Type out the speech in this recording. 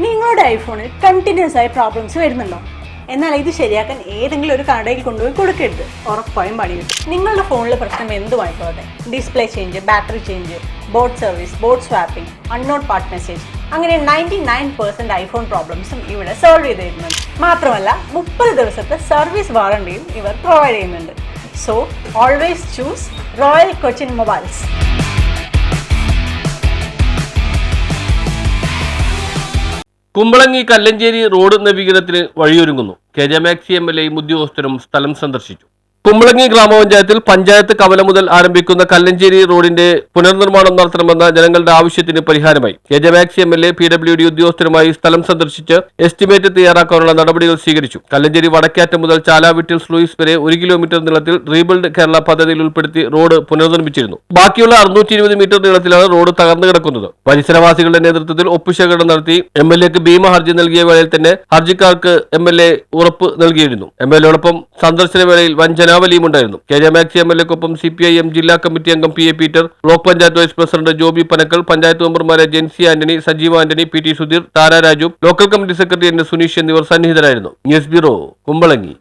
നിങ്ങളുടെ ഐഫോണിൽ കണ്ടിന്യൂസ് ആയി പ്രോബ്ലംസ് വരുന്നുണ്ടോ? എന്നാൽ ഇത് ശരിയാക്കാൻ ഏതെങ്കിലും ഒരു കടയിൽ കൊണ്ടുപോയി കൊടുക്കരുത്. ഉറപ്പായും പണി കിട്ടും. നിങ്ങളുടെ ഫോണിലെ പ്രശ്നം എന്തുമായിക്കോട്ടെ, display change, battery change, board service, board swapping, unknown part message, അങ്ങനെ 99% ഐഫോൺ പ്രോബ്ലംസും ഇവിടെ സോൾവ് ചെയ്ത് തരുന്നുണ്ട്. മാത്രമല്ല 30 ദിവസത്തെ സർവീസ് വാറണ്ടിയും ഇവർ പ്രൊവൈഡ് ചെയ്യുന്നുണ്ട്. So always choose Royal Cochin mobiles. Kumbalangi Kallanchery road നവീകരണത്തിന് വഴിയൊരുങ്ങുന്നു. കെ.ജെ. മാക്സി എം.എൽ.എ ഉദ്യോഗസ്ഥരും സ്ഥലം സന്ദർശിച്ചു. കുമ്പളങ്ങി ഗ്രാമപഞ്ചായത്തിൽ പഞ്ചായത്ത് കവല മുതൽ ആരംഭിക്കുന്ന കല്ലഞ്ചേരി റോഡിന്റെ പുനർനിർമ്മാണം നടത്തണമെന്ന ജനങ്ങളുടെ ആവശ്യത്തിന് പരിഹാരമായി കെ.ജെ. മാക്സി എം.എൽ.എ PWD ഉദ്യോഗസ്ഥരുമായി സ്ഥലം സന്ദർശിച്ച് എസ്റ്റിമേറ്റ് തയ്യാറാക്കാനുള്ള നടപടികൾ സ്വീകരിച്ചു. കല്ലഞ്ചേരി വടക്കേറ്റം മുതൽ ചാലാവിട്ടിൽ സ്ലൂയിസ് വരെ 1 കിലോമീറ്റർ നീളത്തിൽ റീബിൽഡ് കേരള പദ്ധതിയിൽ ഉൾപ്പെടുത്തി റോഡ് പുനർനിർമ്മിച്ചിരുന്നു. ബാക്കിയുള്ള 620 മീറ്റർ നീളത്തിലാണ് റോഡ് തകർന്നു കിടക്കുന്നത്. പരിസരവാസികളുടെ നേതൃത്വത്തിൽ ഒപ്പുശേഖരണം നടത്തി എം.എൽ.എക്ക് ഭീമ ഹർജി നൽകിയ വേളയിൽ തന്നെ ഹർജിക്കാർക്ക് എം.എൽ.എ ഉറപ്പ് നൽകിയിരുന്നു. എം.എൽ.എയോടൊപ്പം സന്ദർശന വേളയിൽ വൻ ജനാവലിയുമുണ്ടായിരുന്നു. കെ.ജെ. മാക്സി എം.എൽ.എക്കൊപ്പം CPIM ജില്ലാ കമ്മിറ്റി അംഗം P.A. Peter, block panchayat vice president Joby Panakkal, panchayat മെമ്പർമാരെ Jency Antony, Sajeeva Antony, P.T. Sudheer, Thara Raju, local committee secretary N. Suneesh എന്നിവർ സന്നിഹിതരായിരുന്നു. News bureau, Kumbalangi.